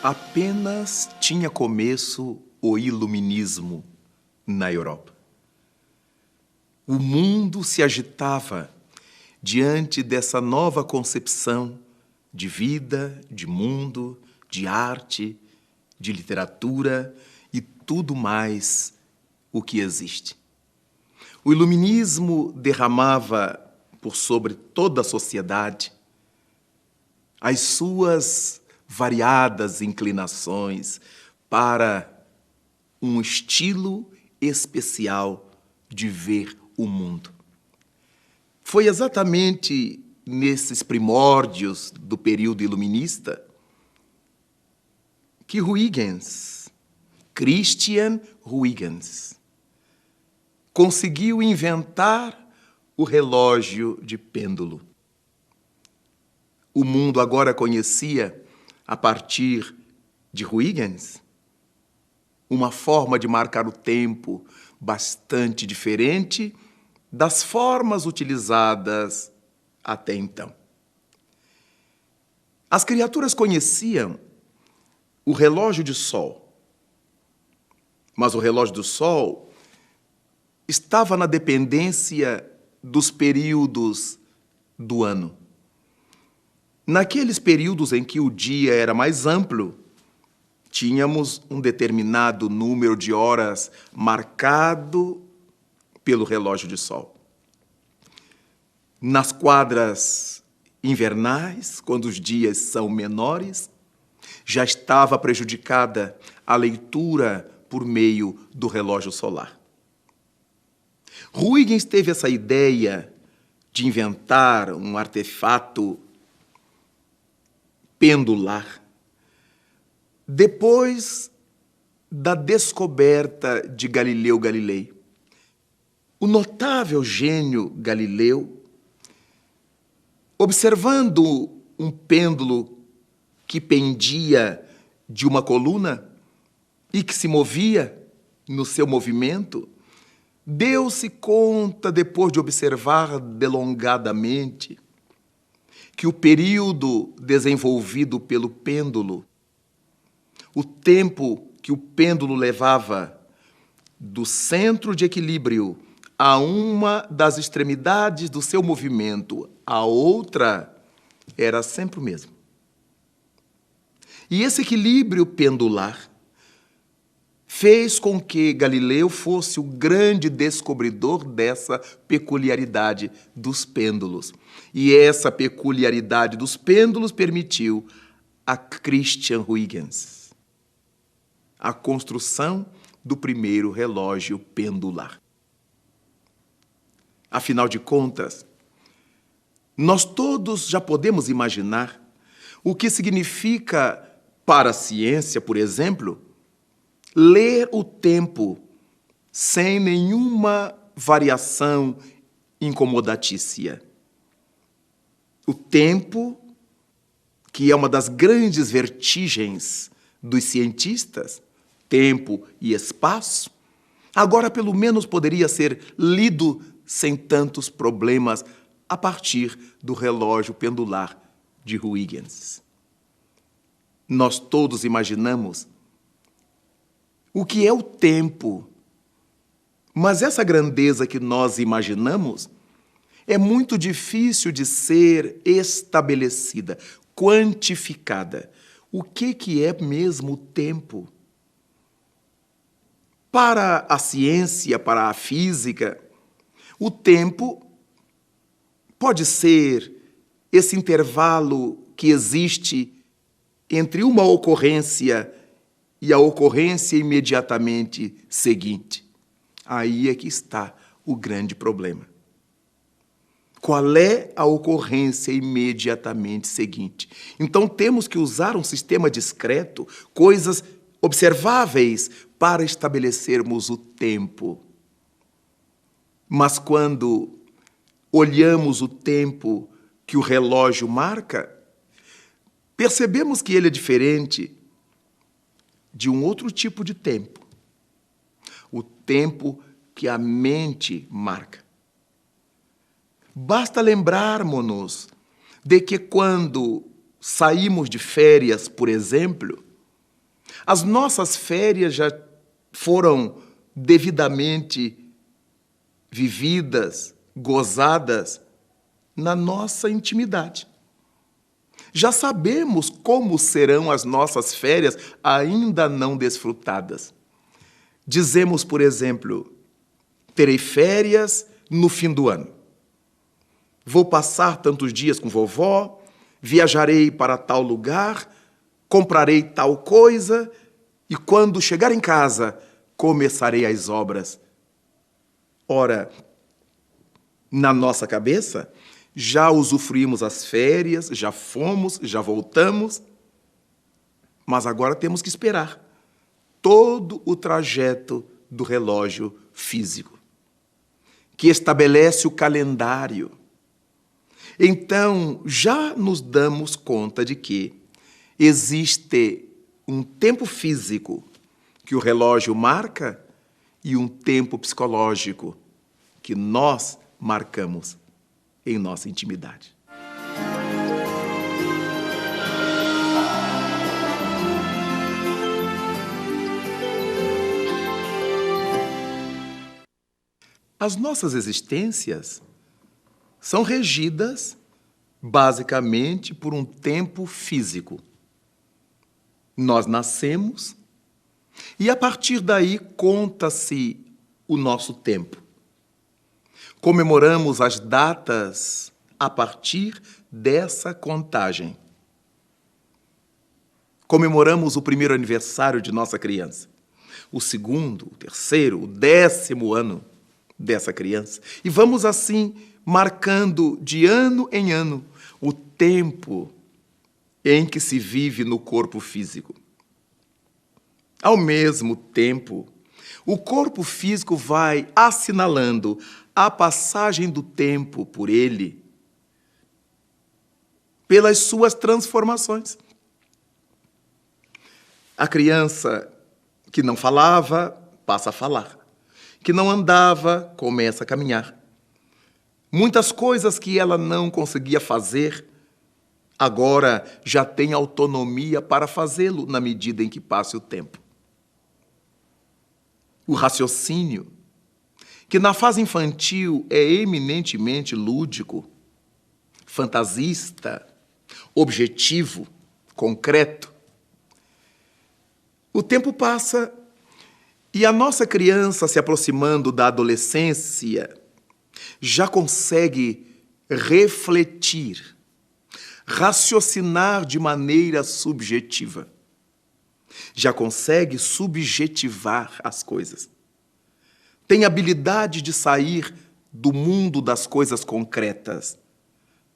Apenas tinha começo o iluminismo na Europa. O mundo se agitava diante dessa nova concepção de vida, de mundo, de arte, de literatura e tudo mais o que existe. O iluminismo derramava por sobre toda a sociedade as suas variadas inclinações para um estilo especial de ver o mundo. Foi exatamente nesses primórdios do período iluminista que Huygens, Christian Huygens, conseguiu inventar o relógio de pêndulo. O mundo agora conhecia, a partir de Huygens, uma forma de marcar o tempo bastante diferente das formas utilizadas até então. As criaturas conheciam o relógio de sol, mas o relógio do sol estava na dependência dos períodos do ano. Naqueles períodos em que o dia era mais amplo, tínhamos um determinado número de horas marcado pelo relógio de sol. Nas quadras invernais, quando os dias são menores, já estava prejudicada a leitura por meio do relógio solar. Huygens teve essa ideia de inventar um artefato pendular depois da descoberta de Galileu Galilei. O notável gênio Galileu, observando um pêndulo que pendia de uma coluna e que se movia no seu movimento, deu-se conta, depois de observar delongadamente, que o período desenvolvido pelo pêndulo, o tempo que o pêndulo levava do centro de equilíbrio a uma das extremidades do seu movimento, a outra, era sempre o mesmo. E esse equilíbrio pendular fez com que Galileu fosse o grande descobridor dessa peculiaridade dos pêndulos. E essa peculiaridade dos pêndulos permitiu a Christian Huygens a construção do primeiro relógio pendular. Afinal de contas, nós todos já podemos imaginar o que significa para a ciência, por exemplo, ler o tempo sem nenhuma variação incomodatícia. O tempo, que é uma das grandes vertigens dos cientistas, tempo e espaço, agora pelo menos poderia ser lido sem tantos problemas a partir do relógio pendular de Huygens. Nós todos imaginamos o que é o tempo, mas essa grandeza que nós imaginamos é muito difícil de ser estabelecida, quantificada. O que é mesmo o tempo? Para a ciência, para a física, o tempo pode ser esse intervalo que existe entre uma ocorrência e a ocorrência imediatamente seguinte. Aí é que está o grande problema. Qual é a ocorrência imediatamente seguinte? Então temos que usar um sistema discreto, coisas observáveis para estabelecermos o tempo. Mas quando olhamos o tempo que o relógio marca, percebemos que ele é diferente de um outro tipo de tempo. O tempo que a mente marca. Basta lembrarmos de que quando saímos de férias, por exemplo, As nossas férias já foram devidamente vividas, gozadas na nossa intimidade. Já sabemos como serão as nossas férias ainda não desfrutadas. Dizemos, por exemplo, terei férias no fim do ano. Vou passar tantos dias com vovó, viajarei para tal lugar, comprarei tal coisa e quando chegar em casa, começarei as obras. Ora, na nossa cabeça, já usufruímos as férias, já fomos, já voltamos, mas agora temos que esperar todo o trajeto do relógio físico, que estabelece o calendário. Então, já nos damos conta de que existe um tempo físico que o relógio marca e um tempo psicológico que nós marcamos em nossa intimidade. As nossas existências são regidas basicamente por um tempo físico. Nós nascemos e a partir daí conta-se o nosso tempo. Comemoramos as datas a partir dessa contagem. Comemoramos o primeiro aniversário de nossa criança, o segundo, o terceiro, o 10º ano dessa criança. E vamos assim marcando de ano em ano o tempo em que se vive no corpo físico. Ao mesmo tempo, o corpo físico vai assinalando a passagem do tempo por ele, pelas suas transformações. A criança que não falava, passa a falar. Que não andava, começa a caminhar. Muitas coisas que ela não conseguia fazer, agora já tem autonomia para fazê-lo na medida em que passe o tempo. O raciocínio, que na fase infantil é eminentemente lúdico, fantasista, objetivo, concreto. O tempo passa e a nossa criança, se aproximando da adolescência, já consegue refletir, raciocinar de maneira subjetiva. Já consegue subjetivar as coisas. Tem habilidade de sair do mundo das coisas concretas.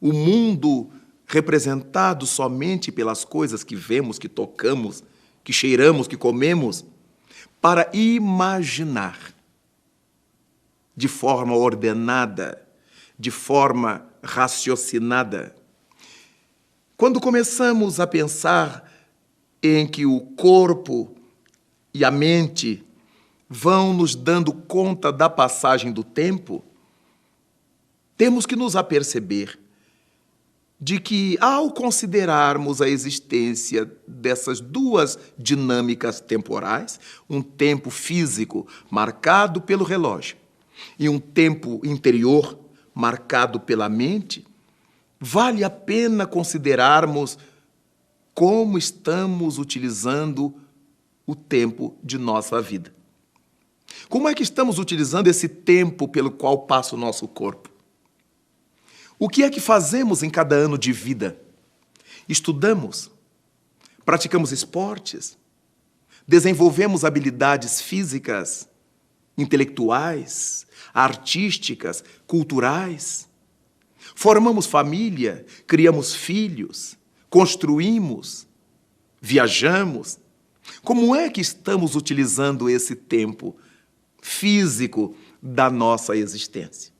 O mundo representado somente pelas coisas que vemos, que tocamos, que cheiramos, que comemos, para imaginar de forma ordenada, de forma raciocinada. Quando começamos a pensar em que o corpo e a mente vão nos dando conta da passagem do tempo, temos que nos aperceber de que, ao considerarmos a existência dessas duas dinâmicas temporais, um tempo físico marcado pelo relógio e um tempo interior marcado pela mente, vale a pena considerarmos como estamos utilizando o tempo de nossa vida. Como é que estamos utilizando esse tempo pelo qual passa o nosso corpo? O que é que fazemos em cada ano de vida? Estudamos, praticamos esportes, desenvolvemos habilidades físicas, intelectuais, artísticas, culturais. Formamos família, criamos filhos, construímos, viajamos. Como é que estamos utilizando esse tempo físico da nossa existência?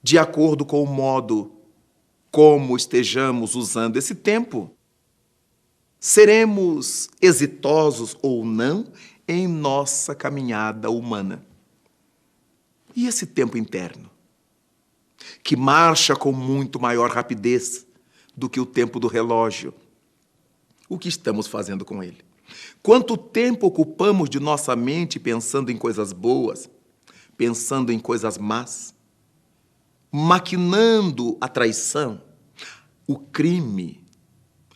De acordo com o modo como estejamos usando esse tempo, seremos exitosos ou não em nossa caminhada humana. E esse tempo interno, que marcha com muito maior rapidez do que o tempo do relógio, o que estamos fazendo com ele? Quanto tempo ocupamos de nossa mente pensando em coisas boas, pensando em coisas más, maquinando a traição, o crime,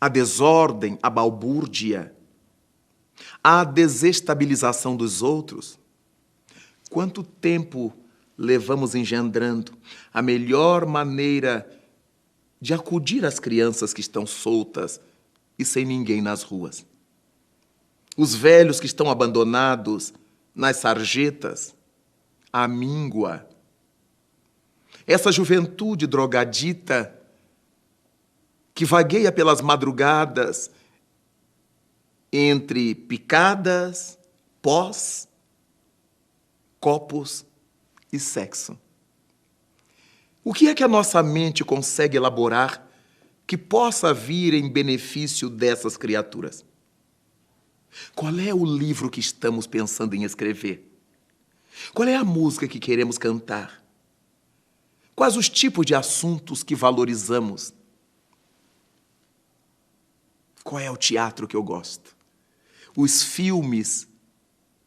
a desordem, a balbúrdia, a desestabilização dos outros? Quanto tempo levamos engendrando a melhor maneira de acudir às crianças que estão soltas e sem ninguém nas ruas? Os velhos que estão abandonados nas sarjetas, à míngua. Essa juventude drogadita que vagueia pelas madrugadas entre picadas, pós, copos e sexo. O que é que a nossa mente consegue elaborar que possa vir em benefício dessas criaturas? Qual é o livro que estamos pensando em escrever? Qual é a música que queremos cantar? Quais os tipos de assuntos que valorizamos? Qual é o teatro que eu gosto? Os filmes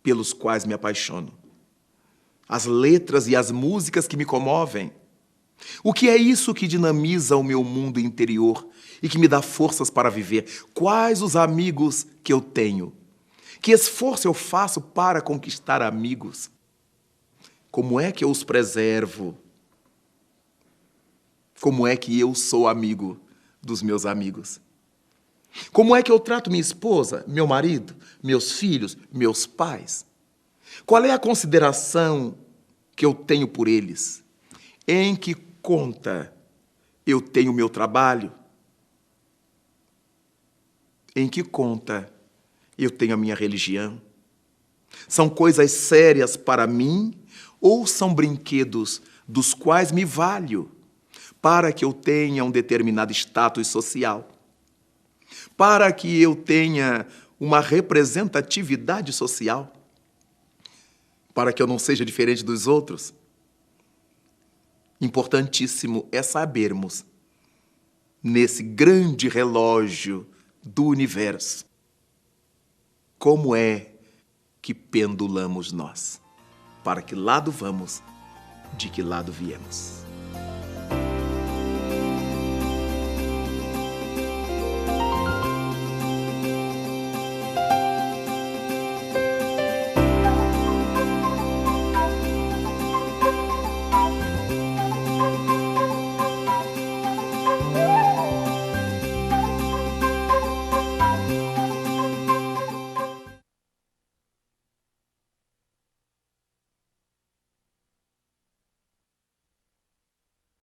pelos quais me apaixono? As letras e as músicas que me comovem? O que é isso que dinamiza o meu mundo interior e que me dá forças para viver? Quais os amigos que eu tenho? Que esforço eu faço para conquistar amigos? Como é que eu os preservo? Como é que eu sou amigo dos meus amigos? Como é que eu trato minha esposa, meu marido, meus filhos, meus pais? Qual é a consideração que eu tenho por eles? Em que conta eu tenho o meu trabalho? Em que conta eu tenho a minha religião? São coisas sérias para mim ou são brinquedos dos quais me valho para que eu tenha um determinado status social? Para que eu tenha uma representatividade social? Para que eu não seja diferente dos outros? Importantíssimo é sabermos, nesse grande relógio do universo, como é que pendulamos nós? Para que lado vamos, de que lado viemos?